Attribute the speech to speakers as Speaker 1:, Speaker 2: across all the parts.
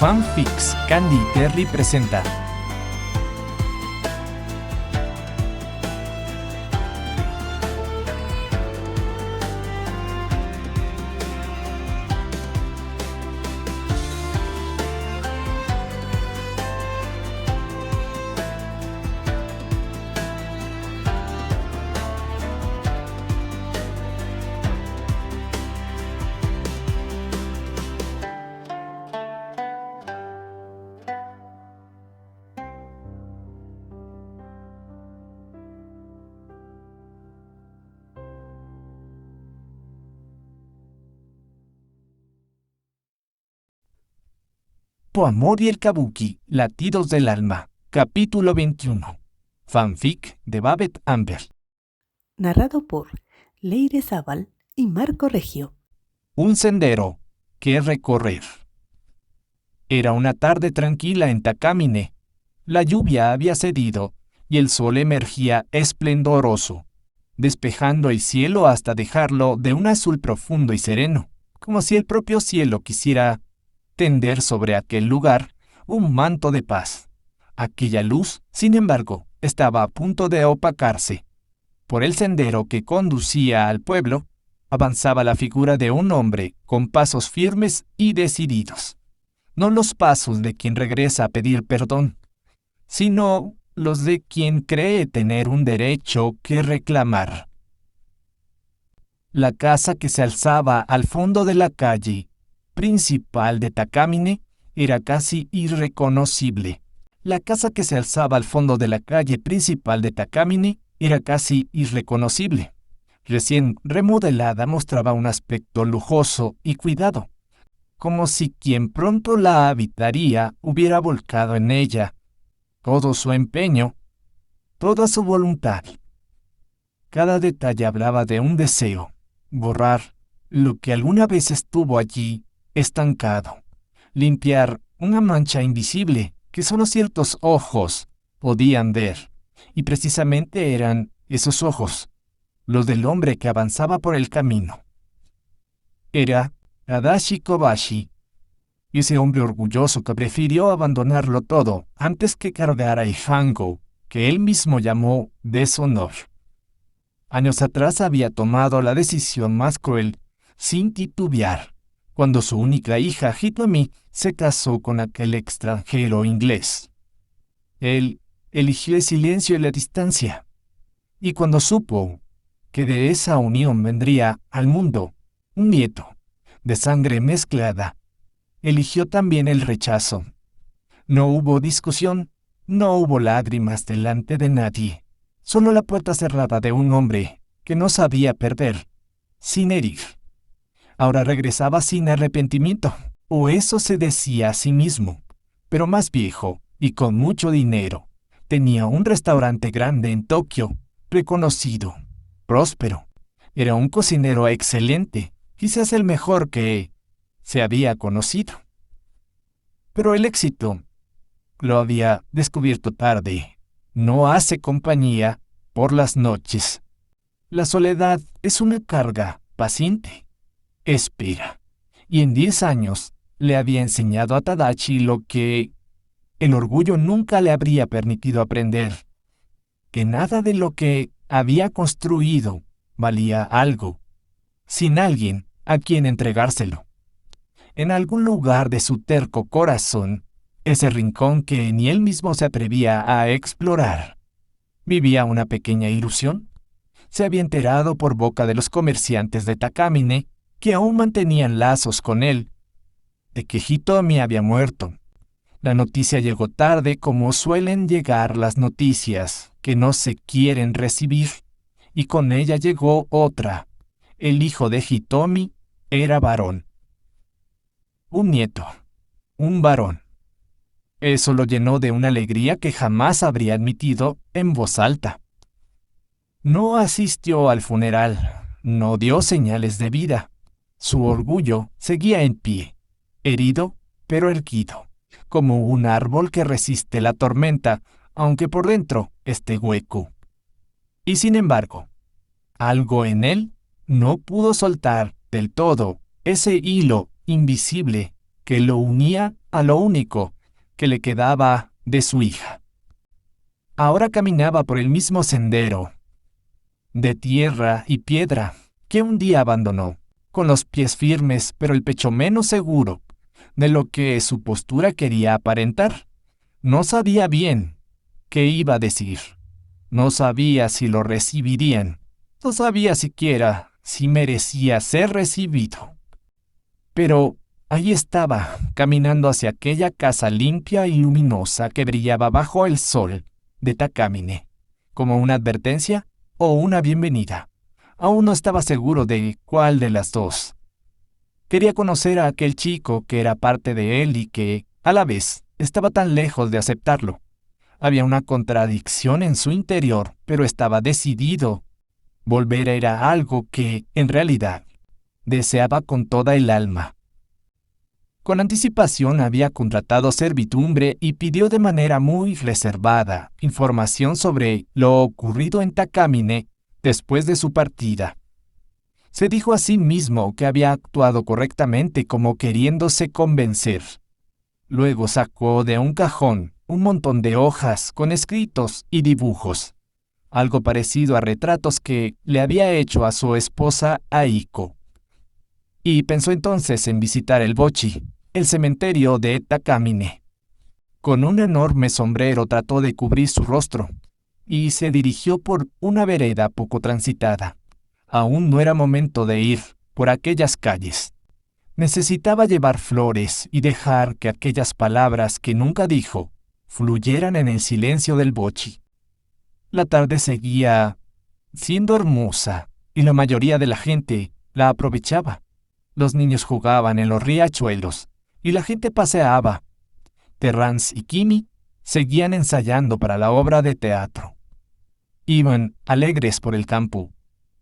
Speaker 1: Fanfics Candy Terry presenta. Poamor y el Kabuki, Latidos del Alma, capítulo 21. Fanfic de Babette Amber.
Speaker 2: Narrado por Leire Zabal y Marco Reggio.
Speaker 1: Un sendero que recorrer. Era una tarde tranquila en Takamine. La lluvia había cedido y el sol emergía esplendoroso, despejando el cielo hasta dejarlo de un azul profundo y sereno, como si el propio cielo quisiera tender sobre aquel lugar un manto de paz. Aquella luz, sin embargo, estaba a punto de opacarse. Por el sendero que conducía al pueblo, avanzaba la figura de un hombre con pasos firmes y decididos. No los pasos de quien regresa a pedir perdón, sino los de quien cree tener un derecho que reclamar. La casa que se alzaba al fondo de la calle principal de Takamine era casi irreconocible. La casa que se alzaba al fondo de la calle principal de Takamine era casi irreconocible. Recién remodelada mostraba un aspecto lujoso y cuidado, como si quien pronto la habitaría hubiera volcado en ella todo su empeño, toda su voluntad. Cada detalle hablaba de un deseo: borrar lo que alguna vez estuvo allí estancado, limpiar una mancha invisible que solo ciertos ojos podían ver, y precisamente eran esos ojos, los del hombre que avanzaba por el camino. Era Adachi Kobashi, ese hombre orgulloso que prefirió abandonarlo todo antes que cargar el fango que él mismo llamó deshonor. Años atrás había tomado la decisión más cruel, sin titubear, cuando su única hija, Hitomi, se casó con aquel extranjero inglés. Él eligió el silencio y la distancia, y cuando supo que de esa unión vendría al mundo un nieto de sangre mezclada, eligió también el rechazo. No hubo discusión, no hubo lágrimas delante de nadie, solo la puerta cerrada de un hombre que no sabía perder, sin herir. Ahora regresaba sin arrepentimiento, o eso se decía a sí mismo, pero más viejo y con mucho dinero. Tenía un restaurante grande en Tokio, reconocido, próspero. Era un cocinero excelente, quizás el mejor que se había conocido. Pero el éxito lo había descubierto tarde. No hace compañía por las noches. La soledad es una carga paciente. Espera. Y en 10 años le había enseñado a Tadachi lo que el orgullo nunca le habría permitido aprender: que nada de lo que había construido valía algo, sin alguien a quien entregárselo. En algún lugar de su terco corazón, ese rincón que ni él mismo se atrevía a explorar, vivía una pequeña ilusión. Se había enterado por boca de los comerciantes de Takamine, que aún mantenían lazos con él, de que Hitomi había muerto. La noticia llegó tarde, como suelen llegar las noticias que no se quieren recibir, y con ella llegó otra. El hijo de Hitomi era varón. Un nieto, un varón. Eso lo llenó de una alegría que jamás habría admitido en voz alta. No asistió al funeral, no dio señales de vida. Su orgullo seguía en pie, herido pero erguido, como un árbol que resiste la tormenta, aunque por dentro esté hueco. Y sin embargo, algo en él no pudo soltar del todo ese hilo invisible que lo unía a lo único que le quedaba de su hija. Ahora caminaba por el mismo sendero, de tierra y piedra, que un día abandonó, con los pies firmes pero el pecho menos seguro de lo que su postura quería aparentar. No sabía bien qué iba a decir. No sabía si lo recibirían. No sabía siquiera si merecía ser recibido. Pero ahí estaba, caminando hacia aquella casa limpia y luminosa que brillaba bajo el sol de Takamine, como una advertencia o una bienvenida. Aún no estaba seguro de cuál de las dos. Quería conocer a aquel chico que era parte de él y que, a la vez, estaba tan lejos de aceptarlo. Había una contradicción en su interior, pero estaba decidido. Volver era algo que, en realidad, deseaba con toda el alma. Con anticipación había contratado servidumbre y pidió de manera muy reservada información sobre lo ocurrido en Takamine después de su partida. Se dijo a sí mismo que había actuado correctamente como queriéndose convencer. Luego sacó de un cajón un montón de hojas con escritos y dibujos, algo parecido a retratos que le había hecho a su esposa Aiko. Y pensó entonces en visitar el bochi, el cementerio de Takamine. Con un enorme sombrero trató de cubrir su rostro y se dirigió por una vereda poco transitada. Aún no era momento de ir por aquellas calles. Necesitaba llevar flores y dejar que aquellas palabras que nunca dijo fluyeran en el silencio del bochi. La tarde seguía siendo hermosa y la mayoría de la gente la aprovechaba. Los niños jugaban en los riachuelos y la gente paseaba. Terrance y Kimi seguían ensayando para la obra de teatro. Iban alegres por el campo.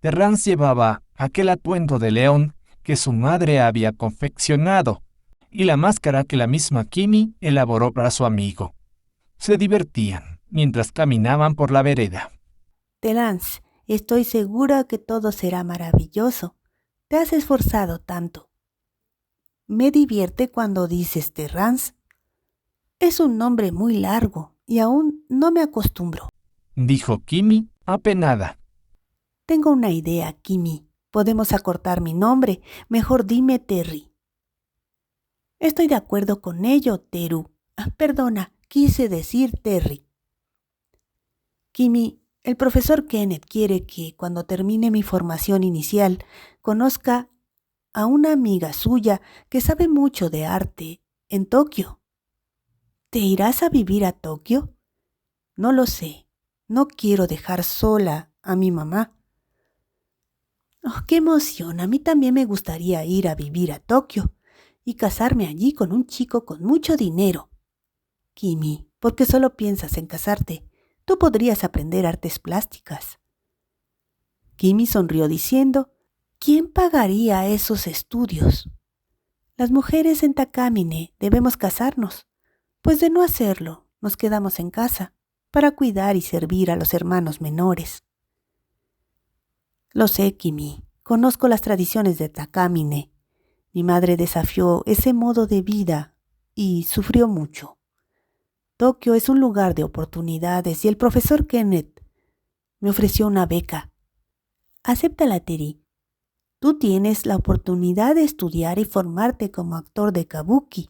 Speaker 1: Terrance llevaba aquel atuendo de león que su madre había confeccionado y la máscara que la misma Kimi elaboró para su amigo. Se divertían mientras caminaban por la vereda.
Speaker 2: Terrance, estoy segura que todo será maravilloso. Te has esforzado tanto. Me divierte cuando dices Terrance. Es un nombre muy largo y aún no me acostumbro.
Speaker 1: Dijo Kimi apenada.
Speaker 2: Tengo una idea, Kimi. Podemos acortar mi nombre. Mejor dime Terry. Estoy de acuerdo con ello, Teru. Perdona, quise decir Terry. Kimi, el profesor Kenneth quiere que cuando termine mi formación inicial conozca a una amiga suya que sabe mucho de arte en Tokio. ¿Te irás a vivir a Tokio? No lo sé. No quiero dejar sola a mi mamá. ¡Oh, qué emoción! A mí también me gustaría ir a vivir a Tokio y casarme allí con un chico con mucho dinero. Kimi, ¿por qué solo piensas en casarte? Tú podrías aprender artes plásticas. Kimi sonrió diciendo, ¿quién pagaría esos estudios? Las mujeres en Takamine debemos casarnos, pues de no hacerlo, nos quedamos en casa para cuidar y servir a los hermanos menores. Lo sé, Kimi, conozco las tradiciones de Takamine. Mi madre desafió ese modo de vida y sufrió mucho. Tokio es un lugar de oportunidades y el profesor Kenneth me ofreció una beca. Acéptala, Terry. Tú tienes la oportunidad de estudiar y formarte como actor de kabuki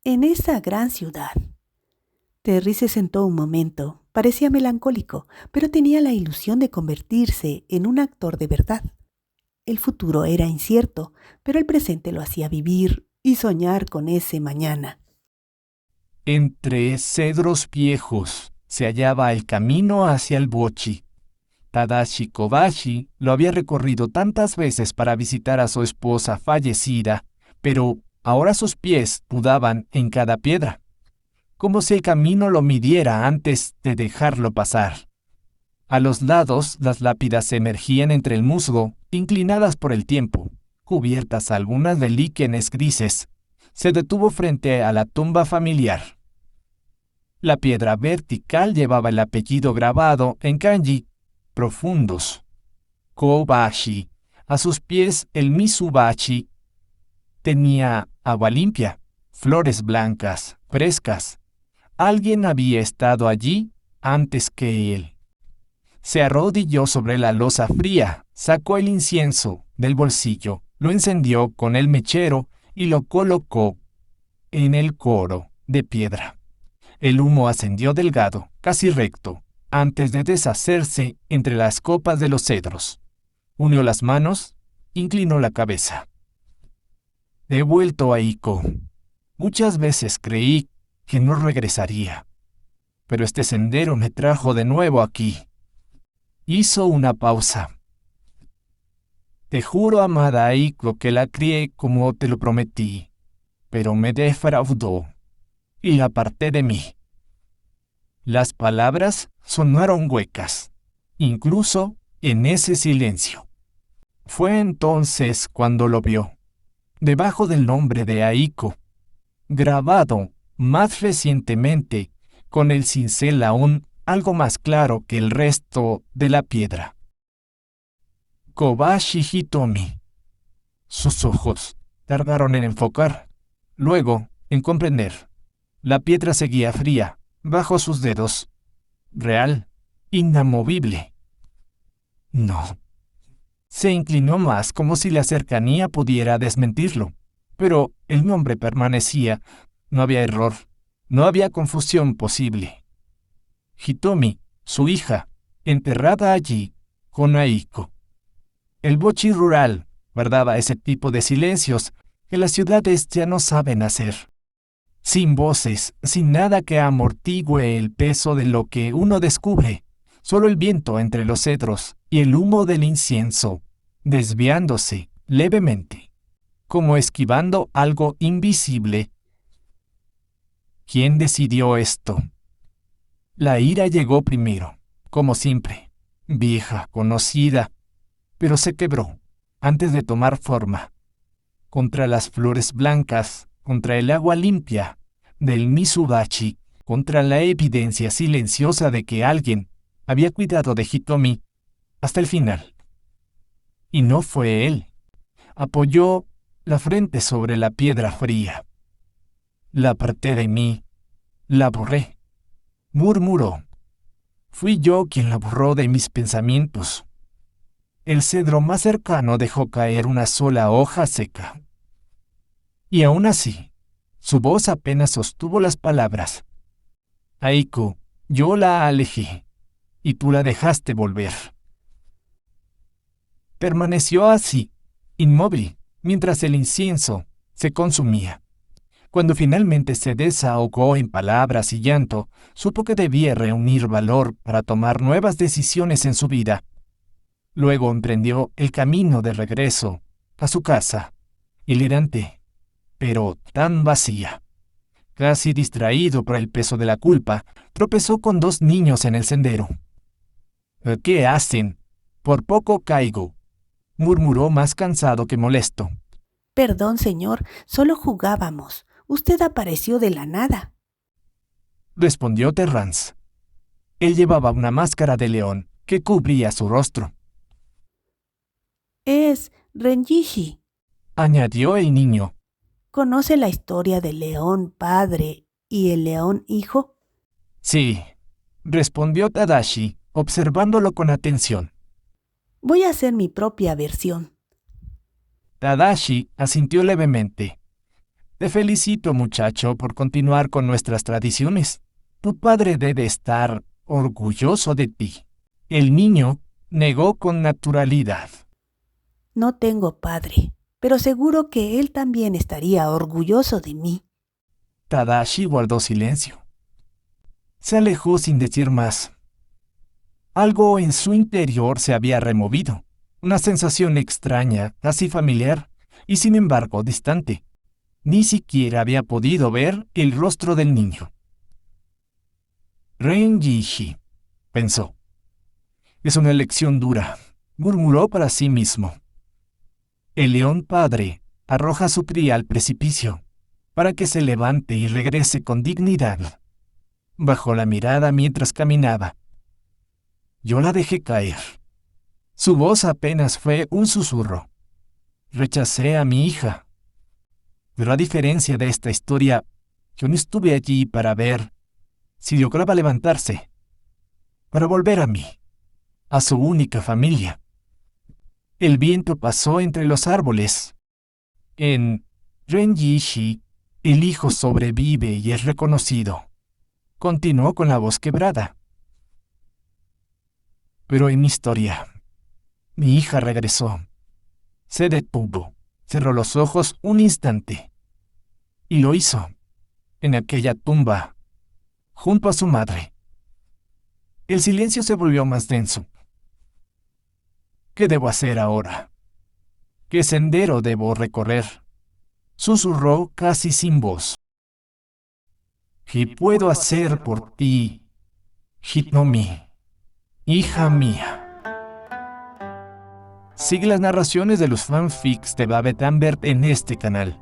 Speaker 2: en esa gran ciudad. Terry se sentó un momento. Parecía melancólico, pero tenía la ilusión de convertirse en un actor de verdad. El futuro era incierto, pero el presente lo hacía vivir y soñar con ese mañana.
Speaker 1: Entre cedros viejos se hallaba el camino hacia el bochi. Tadashi Kobashi lo había recorrido tantas veces para visitar a su esposa fallecida, pero ahora sus pies dudaban en cada piedra, como si el camino lo midiera antes de dejarlo pasar. A los lados, las lápidas emergían entre el musgo, inclinadas por el tiempo, cubiertas algunas de líquenes grises. Se detuvo frente a la tumba familiar. La piedra vertical llevaba el apellido grabado en kanji profundos. Kobashi. A sus pies el Mitsubachi. Tenía agua limpia, flores blancas, frescas. Alguien había estado allí antes que él. Se arrodilló sobre la loza fría, sacó el incienso del bolsillo, lo encendió con el mechero y lo colocó en el coro de piedra. El humo ascendió delgado, casi recto, antes de deshacerse entre las copas de los cedros. Unió las manos, inclinó la cabeza. He vuelto a Ico. Muchas veces creí que no regresaría, pero este sendero me trajo de nuevo aquí. Hizo una pausa. Te juro, amada Ico, que la crié como te lo prometí, pero me defraudó y la aparté de mí. Las palabras sonaron huecas, incluso en ese silencio. Fue entonces cuando lo vio, debajo del nombre de Aiko, grabado más recientemente con el cincel aún algo más claro que el resto de la piedra. Kobashi Hitomi. Sus ojos tardaron en enfocar, luego en comprender. La piedra seguía fría, bajo sus dedos. Real, inamovible. No. Se inclinó más como si la cercanía pudiera desmentirlo, pero el nombre permanecía. No había error, no había confusión posible. Hitomi, su hija, enterrada allí con Aiko. El bochi rural guardaba ese tipo de silencios que las ciudades ya no saben hacer. Sin voces, sin nada que amortigüe el peso de lo que uno descubre, solo el viento entre los cedros y el humo del incienso, desviándose levemente, como esquivando algo invisible. ¿Quién decidió esto? La ira llegó primero, como siempre, vieja, conocida, pero se quebró antes de tomar forma. Contra las flores blancas, contra el agua limpia del Mitsubachi, contra la evidencia silenciosa de que alguien había cuidado de Hitomi hasta el final. Y no fue él. Apoyó la frente sobre la piedra fría. La aparté de mí, la borré. Murmuró. Fui yo quien la borró de mis pensamientos. El cedro más cercano dejó caer una sola hoja seca. Y aún así, su voz apenas sostuvo las palabras. Aiko, yo la alejé, y tú la dejaste volver. Permaneció así, inmóvil, mientras el incienso se consumía. Cuando finalmente se desahogó en palabras y llanto, supo que debía reunir valor para tomar nuevas decisiones en su vida. Luego emprendió el camino de regreso a su casa, hilarante, pero tan vacía. Casi distraído por el peso de la culpa, tropezó con dos niños en el sendero. ¿Qué hacen? Por poco caigo, murmuró más cansado que molesto.
Speaker 2: Perdón, señor, solo jugábamos. Usted apareció de la nada,
Speaker 1: respondió Terrance. Él llevaba una máscara de león que cubría su rostro.
Speaker 2: Es Renjishi.
Speaker 1: Añadió el niño.
Speaker 2: ¿Conoce la historia del león padre y el león hijo?
Speaker 1: Sí, respondió Tadashi, observándolo con atención.
Speaker 2: Voy a hacer mi propia versión.
Speaker 1: Tadashi asintió levemente. Te felicito, muchacho, por continuar con nuestras tradiciones. Tu padre debe estar orgulloso de ti. El niño negó con naturalidad.
Speaker 2: No tengo padre, pero seguro que él también estaría orgulloso de mí.
Speaker 1: Tadashi guardó silencio. Se alejó sin decir más. Algo en su interior se había removido, una sensación extraña, casi familiar, y sin embargo distante. Ni siquiera había podido ver el rostro del niño. Renjishi, pensó. Es una elección dura, murmuró para sí mismo. El león padre arroja su cría al precipicio, para que se levante y regrese con dignidad. Bajó la mirada mientras caminaba. Yo la dejé caer. Su voz apenas fue un susurro. Rechacé a mi hija. Pero a diferencia de esta historia, yo no estuve allí para ver si lograba levantarse, para volver a mí, a su única familia. El viento pasó entre los árboles. En Renjishi, el hijo sobrevive y es reconocido. Continuó con la voz quebrada. Pero en mi historia, mi hija regresó. Se detuvo, cerró los ojos un instante. Y lo hizo, en aquella tumba, junto a su madre. El silencio se volvió más denso. ¿Qué debo hacer ahora? ¿Qué sendero debo recorrer? Susurró casi sin voz. ¿Qué puedo hacer por ti, Hitomi, hija mía? Sigue las narraciones de los fanfics de Babette Ambert en este canal.